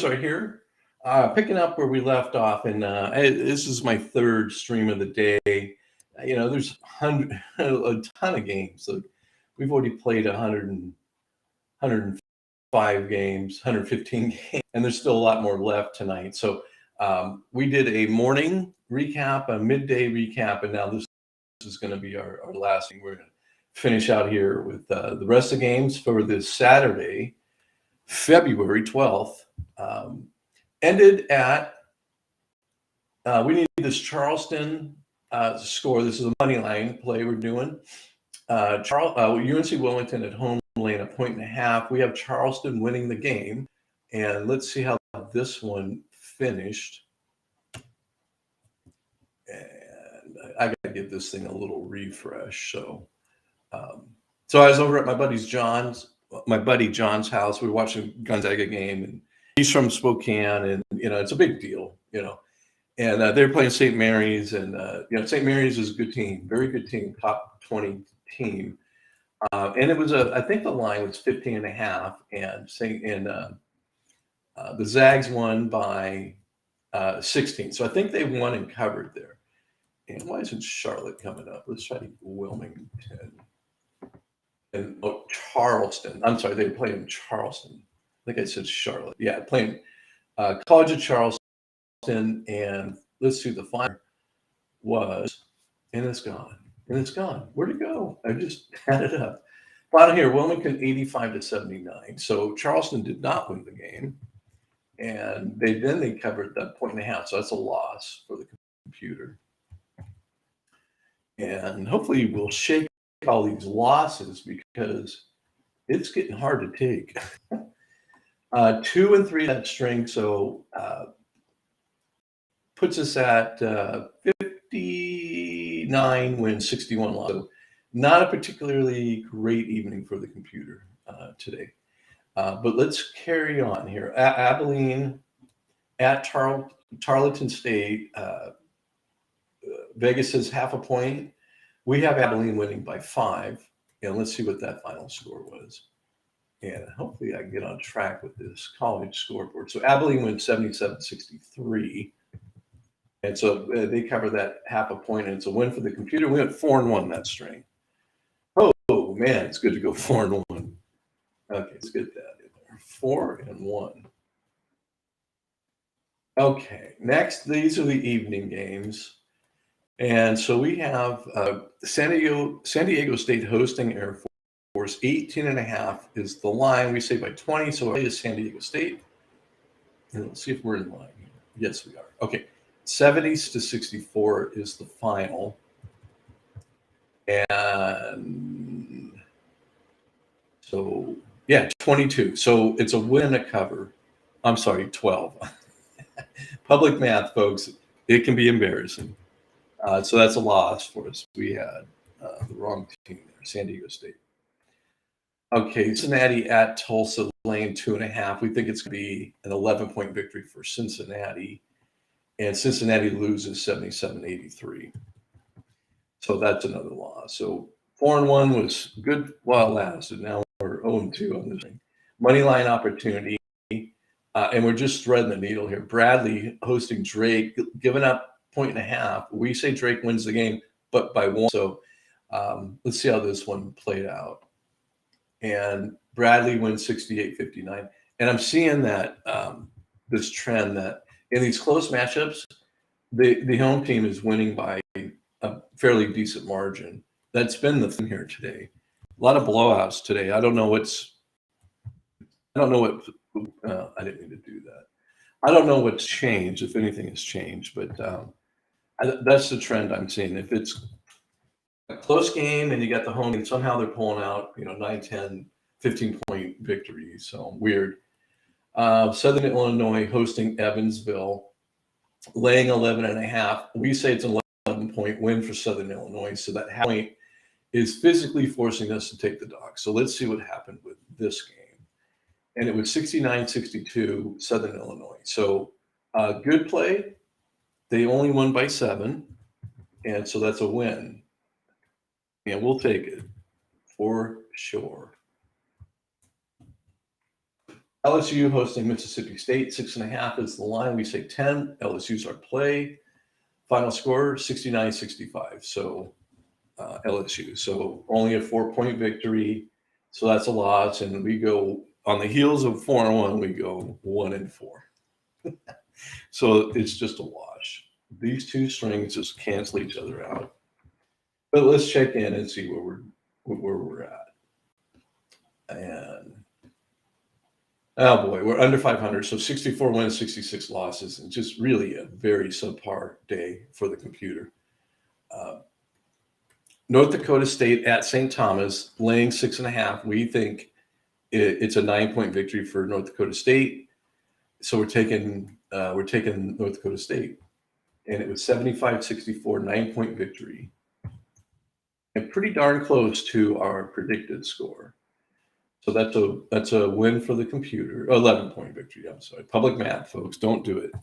right here. Picking up where we left off, and this is my third stream of the day. There's a ton of games. So we've already played 105 games, 115 games, and there's still a lot more left tonight. So we did a morning recap, a midday recap, and now this is going to be our last thing. We're going to finish out here with the rest of the games for this Saturday, February 12th. Ended at, we need this Charleston score. This is a money line play we're doing. UNC Wilmington at home laying 1.5. We have Charleston winning the game. And let's see how this one finished. And I got to give this thing a little refresh. So I was over at my buddy John's house. We were watching Gonzaga game, and he's from Spokane, and it's a big deal, And they're playing St. Mary's, and St. Mary's is a good team, very good team, top 20 team. And it was I think the line was 15.5, and the Zags won by 16. So I think they won and covered there. And why isn't Charlotte coming up? Let's try Wilmington. And Charleston. I'm sorry, they were playing Charleston. I think I said Charlotte. Yeah, playing College of Charleston. And let's see, the final was, and it's gone. And it's gone. Where'd it go? I just had it up. Final here, Wilmington 85-79. So Charleston did not win the game. And they covered that 1.5. So that's a loss for the computer. And hopefully we'll shake all these losses because it's getting hard to take. 2 and 3 that string, so puts us at 59 wins, 61 losses. So not a particularly great evening for the computer today. But let's carry on here. Abilene at Tarleton State. Vegas says half a point. We have Abilene winning by 5. And let's see what that final score was. And hopefully I can get on track with this college scoreboard. So Abilene wins 77-63. And so they cover that half a point, and it's a win for the computer. We went 4-1 that string. Oh, man, it's good to go 4-1. Okay, let's get that in there. 4-1. Okay, next, these are the evening games. And so we have San Diego State hosting Air Force. 18.5 is the line. We say by 20, so it is San Diego State. And let's see if we're in line here. Yes, we are. Okay, 70-64 is the final. And so, yeah, 22. So it's a win and a cover. I'm sorry, 12. Public math, folks, it can be embarrassing. So that's a loss for us. We had the wrong team there, San Diego State. Okay, Cincinnati at Tulsa, laying 2.5. We think it's going to be an 11-point victory for Cincinnati. And Cincinnati loses 77-83. So that's another loss. So 4-1 was good while it lasted. Now we're 0-2 on this thing. Money line opportunity. And we're just threading the needle here. Bradley hosting Drake, giving up 1.5. We say Drake wins the game, but by 1. So let's see how this one played out. And Bradley wins 68-59. And I'm seeing that this trend that in these close matchups, the home team is winning by a fairly decent margin. That's been the thing here today. A lot of blowouts today. I don't know what I didn't mean to do that. I don't know what's changed, if anything has changed, but that's the trend I'm seeing. If it's a close game and you got the home and somehow they're pulling out, 9, 10, 15-point victories. So weird. Southern Illinois hosting Evansville, laying 11.5. We say it's an 11-point win for Southern Illinois. So that half point is physically forcing us to take the dog. So let's see what happened with this game. And it was 69-62 Southern Illinois. So good play. They only won by 7. And so that's a win. And we'll take it for sure. LSU hosting Mississippi State, 6.5 is the line. We say 10. LSU's our play. Final score 69-65. So LSU. So only a 4-point victory. So that's a loss. And we go on the heels of 4-1, we go 1-4. So it's just a wash. These two strings just cancel each other out. But let's check in and see where we're at. And oh boy, we're under 500. So 64 wins, 66 losses, and just really a very subpar day for the computer. North Dakota State at St. Thomas, laying 6.5. We think it's a 9-point victory for North Dakota State. So we're taking North Dakota State, and it was 75-64, 9-point victory, and pretty darn close to our predicted score. So that's a win for the computer. 11-point victory. I'm sorry. Public math, folks. Don't do it.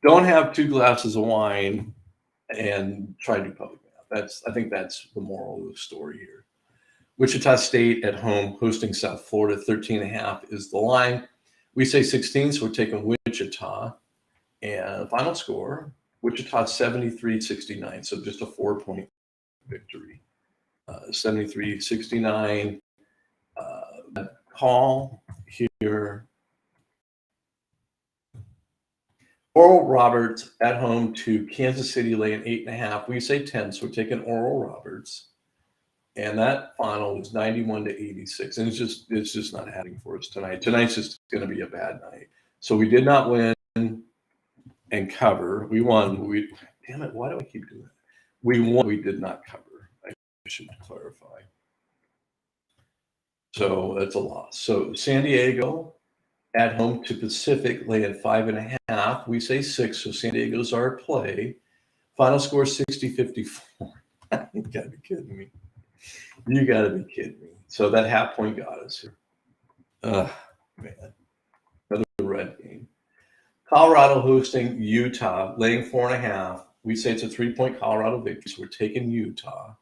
Don't have 2 glasses of wine and try to do public math. I think that's the moral of the story here. Wichita State at home hosting South Florida, 13.5 is the line. We say 16, so we're taking Wichita. And final score, Wichita 73-69, so just a 4-point victory. 73-69. Call here. Oral Roberts at home to Kansas City, laying 8.5. We say 10, so we're taking Oral Roberts. And that final was 91-86. And it's just not happening for us tonight. Tonight's just going to be a bad night. So we did not win and cover. We won. Damn it, why do I keep doing that? We won. We did not cover. I should clarify. So that's a loss. So San Diego at home to Pacific, laying 5.5. We say 6, so San Diego's our play. Final score 60-54. You gotta be kidding me. You gotta be kidding me. So that half point got us here. Man. Another red game. Colorado hosting Utah, laying 4.5. We say it's a 3-point Colorado victory, so we're taking Utah.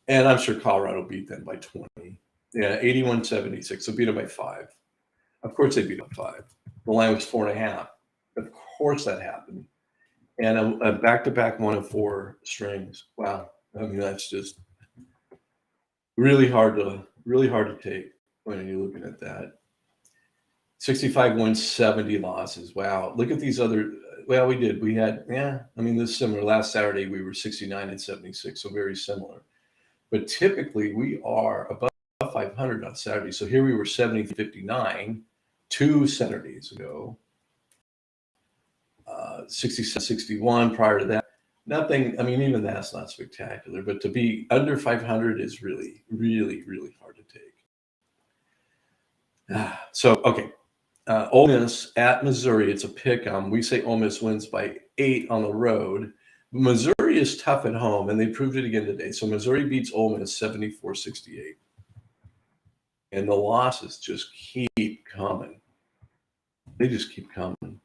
And I'm sure Colorado beat them by 20. Yeah, 81-76. So beat them by 5. Of course they beat them by 5. The line was 4.5. Of course that happened. And a back-to-back 1-4 strings. Wow. I mean, that's just really hard to take when you're looking at that. 65 wins, 70 losses. Wow. Look at these other. Well, we did. We had, I mean, this is similar. Last Saturday, we were 69-76, so very similar. But typically, we are above 500 on Saturday. So here we were 70-59 2 Saturdays ago. 67-61 prior to that. Nothing, I mean, even that's not spectacular. But to be under 500 is really, really, really hard to take. So, okay. Ole Miss at Missouri. It's a pick. We say Ole Miss wins by 8 on the road. Missouri is tough at home, and they proved it again today. So Missouri beats Ole Miss 74-68. And the losses just keep coming. They just keep coming.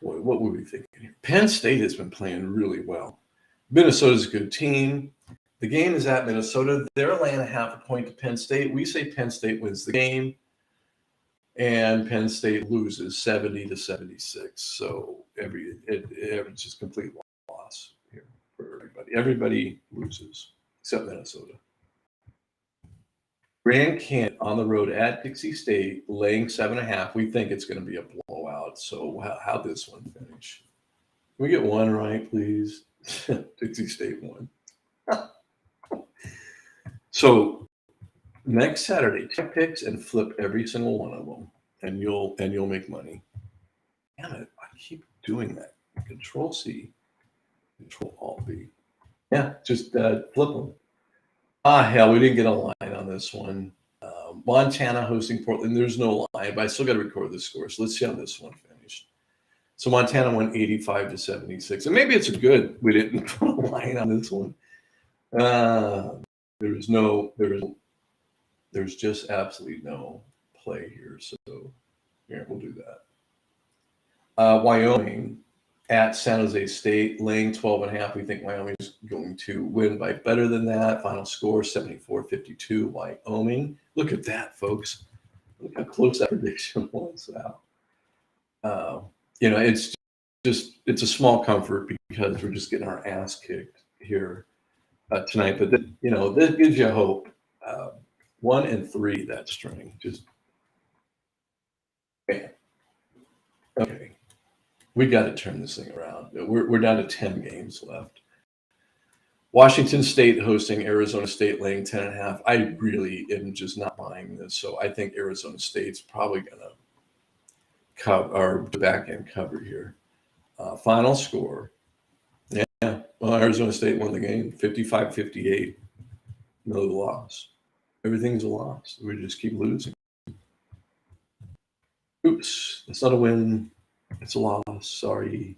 Boy, what were we thinking here? Penn State has been playing really well. Minnesota's a good team. The game is at Minnesota. They're laying a 0.5 point to Penn State. We say Penn State wins the game. And Penn State loses 70-76. So it's just complete loss here for everybody. Everybody loses except Minnesota. Grand Canyon on the road at Dixie State, laying 7.5. We think it's going to be a blowout. So how'd this one finish? Can we get one right, please? Dixie State won. So next Saturday, take picks and flip every single one of them, and you'll make money. Damn it! I keep doing that. Control C, Control Alt V. Yeah, just flip them. Hell, we didn't get a line on this one. Montana hosting Portland. There's no line, but I still got to record the score. So let's see how this one finished. So Montana won 85-76, and maybe it's we didn't put a line on this one. There's just absolutely no play here. So here, we'll do that. Wyoming at San Jose State, laying 12.5. We think Wyoming's going to win by better than that. Final score 74-52, Wyoming. Look at that, folks. Look how close that prediction was. Wow. It's a small comfort because we're just getting our ass kicked here tonight. But this gives you hope. 1 and 3, that string. Just man. Okay. We got to turn this thing around. We're down to 10 games left. Washington State hosting Arizona State, laying 10.5. I really am just not buying this. So I think Arizona State's probably going to cover or back end cover here. Final score. Yeah. Well, Arizona State won the game 55-58. No loss. Everything's a loss. We just keep losing. Oops. That's not a win. It's a loss. Sorry.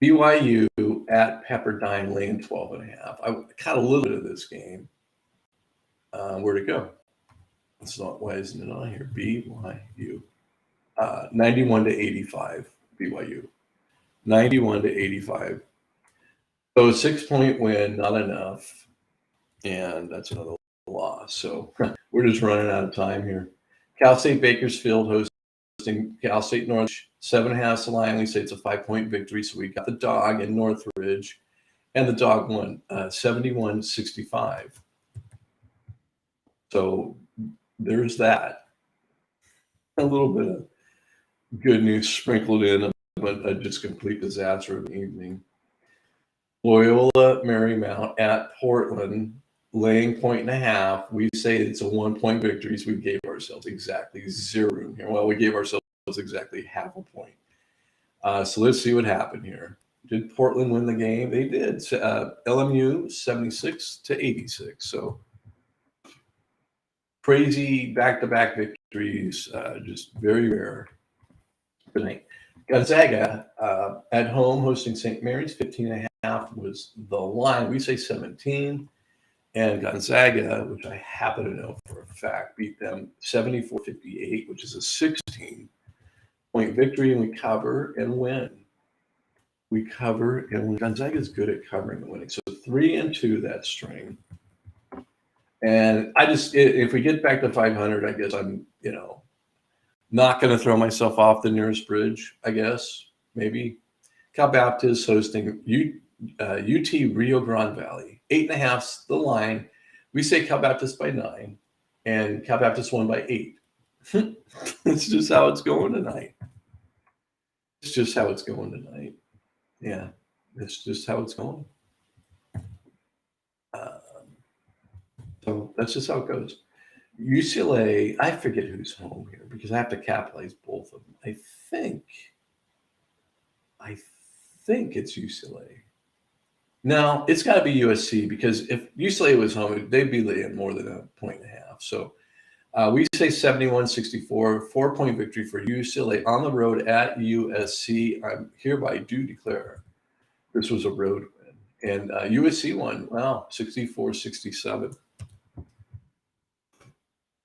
BYU at Pepperdine, laying 12.5. I caught a little bit of this game. Where'd it go? It's not. Why isn't it on here? BYU. 91-85. BYU. 91-85. So a 6-point win, not enough. And that's another loss. So we're just running out of time here. Cal State Bakersfield hosting Cal State Northridge. 7.5 the line. We say it's a 5-point victory. So we got the dog in Northridge. And the dog won 71-65. So there's that. A little bit of good news sprinkled in, but a just complete disaster of the evening. Loyola Marymount at Portland, laying 1.5. We say it's a 1-point victory, so we gave ourselves exactly 0 room here. Well, we gave ourselves exactly half a point. So let's see what happened here. Did Portland win the game? They did. LMU 76-86. So crazy back-to-back victories, just very rare tonight. Gonzaga at home hosting St. Mary's. 15.5 was the line. We say 17. And Gonzaga, which I happen to know for a fact, beat them 74-58, which is a 16-point victory, and we cover and win. We cover and win. Gonzaga is good at covering and winning. So 3 and 2 that string. And if we get back to 500, I guess I'm, not going to throw myself off the nearest bridge, I guess, maybe. Cal Baptist hosting UT Rio Grande Valley. 8.5's the line. We say Cal Baptist by 9, and Cal Baptist won by 8. It's just how it's going tonight. It's just how it's going tonight. Yeah, it's just how it's going. So that's just how it goes. UCLA, I forget who's home here because I have to capitalize both of them. I think it's UCLA. No, it's got to be USC because if UCLA was home, they'd be laying more than 1.5. So we say 71-64, 4-point victory for UCLA on the road at USC. I hereby do declare this was a road win. And USC won, 64-67.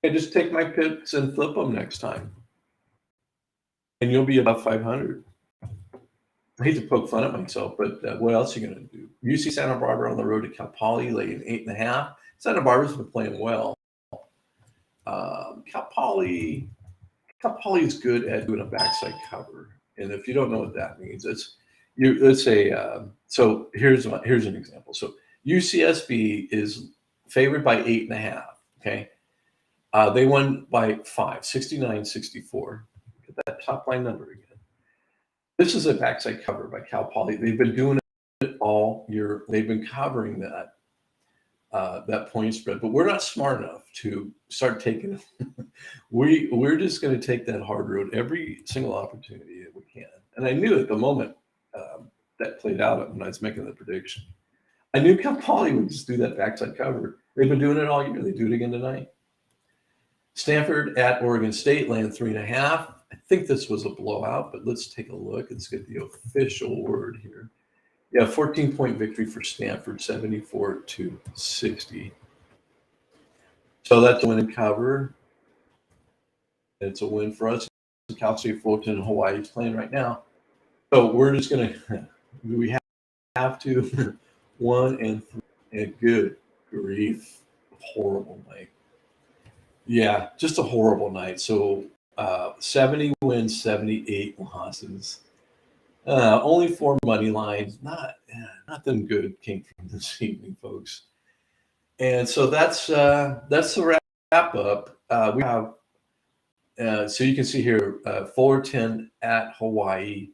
Hey, just take my picks and flip them next time. And you'll be above 500. I hate to poke fun at myself, but what else are you going to do? UC Santa Barbara on the road to Cal Poly, laying 8.5. Santa Barbara's been playing well. Cal Poly is good at doing a backside cover. And if you don't know what that means, let's say, so here's an example. So UCSB is favored by 8.5, okay? They won by 5, 69-64. Get that top line number again. This is a backside cover by Cal Poly. They've been doing it all year. They've been covering that point spread, but we're not smart enough to start taking it. We're just going to take that hard road every single opportunity that we can. And I knew at the moment that played out when I was making the prediction. I knew Cal Poly would just do that backside cover. They've been doing it all year. They do it again tonight. Stanford at Oregon State, laying 3.5. I think this was a blowout, but let's take a look. Let's get the official word here. Yeah, 14-point victory for Stanford, 74-60. So that's a win and cover. It's a win for us. Cal State Fullerton in Hawaii is playing right now. So we're just going to, we have to 1 and 3. And good grief, horrible night. Yeah, just a horrible night. So 70 wins, 78 losses. Only 4 money lines. Nothing good came from this evening, folks. And so that's the wrap up. We have so you can see here Fullerton at Hawaii.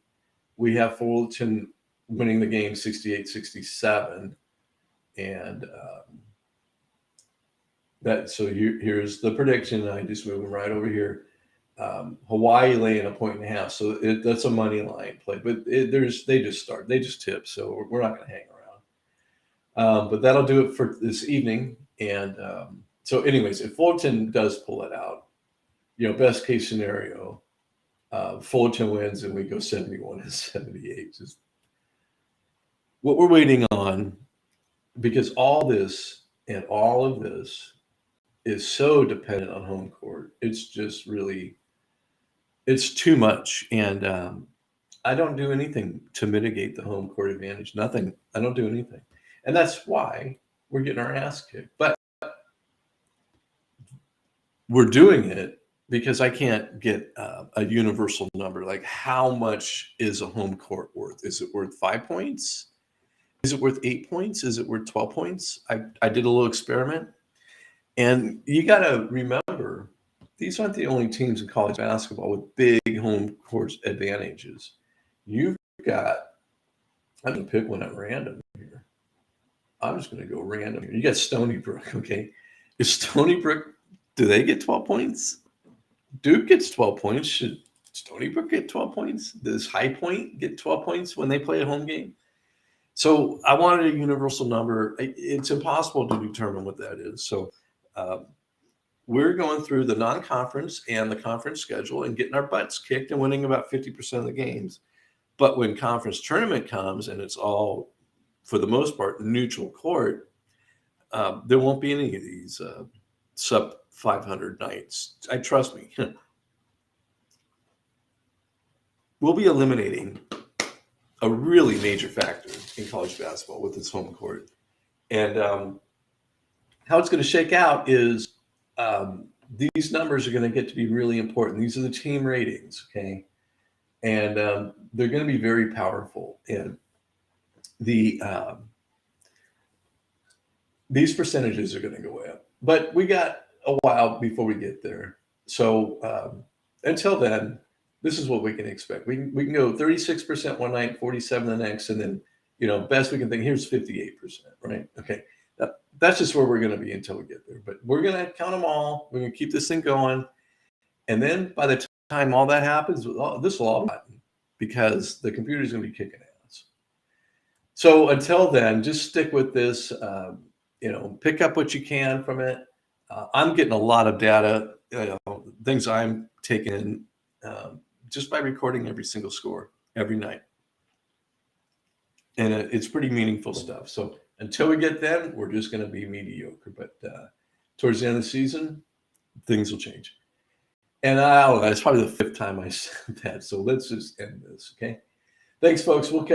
We have Fullerton winning the game 68-67, and here's the prediction. I just move them right over here. Hawaii laying 1.5, so that's a money line play. But they just tip, so we're not going to hang around. But that'll do it for this evening. And so, anyways, if Fullerton does pull it out, best case scenario, Fullerton wins and we go 71-78. Just what we're waiting on, because all of this is so dependent on home court. It's just really, it's too much. And I don't do anything to mitigate the home court advantage. Nothing. I don't do anything. And that's why we're getting our ass kicked. But we're doing it because I can't get a universal number. Like, how much is a home court worth? Is it worth 5 points? Is it worth 8 points? Is it worth 12 points? I did a little experiment. And you got to remember, these aren't the only teams in college basketball with big home court advantages. You've got, I'm going to pick one at random here. I'm just going to go random here. You got Stony Brook, okay? Is Stony Brook, do they get 12 points? Duke gets 12 points. Should Stony Brook get 12 points? Does High Point get 12 points when they play a home game? So I wanted a universal number. It's impossible to determine what that is. So we're going through the non-conference and the conference schedule and getting our butts kicked and winning about 50% of the games. But when conference tournament comes and it's all, for the most part, neutral court, there won't be any of these sub 500 nights. Trust me. We'll be eliminating a really major factor in college basketball with its home court. And how it's going to shake out is these numbers are going to get to be really important. These are the team ratings, okay? And they're going to be very powerful. And these percentages are going to go up. But we got a while before we get there. So until then, this is what we can expect. We can go 36% one night, 47 the next, and then, best we can think, here's 58%, right? Okay. That's just where we're going to be until we get there. But we're going to count them all. We're going to keep this thing going. And then by the time all that happens, this will all happen because the computer's going to be kicking ass. So until then, just stick with this. Pick up what you can from it. I'm getting a lot of data, things I'm taking in just by recording every single score every night. And it's pretty meaningful stuff. So until we get then, we're just going to be mediocre. But towards the end of the season, things will change. And I don't know, it's probably the 5th time I said that. So let's just end this, okay? Thanks, folks. We'll catch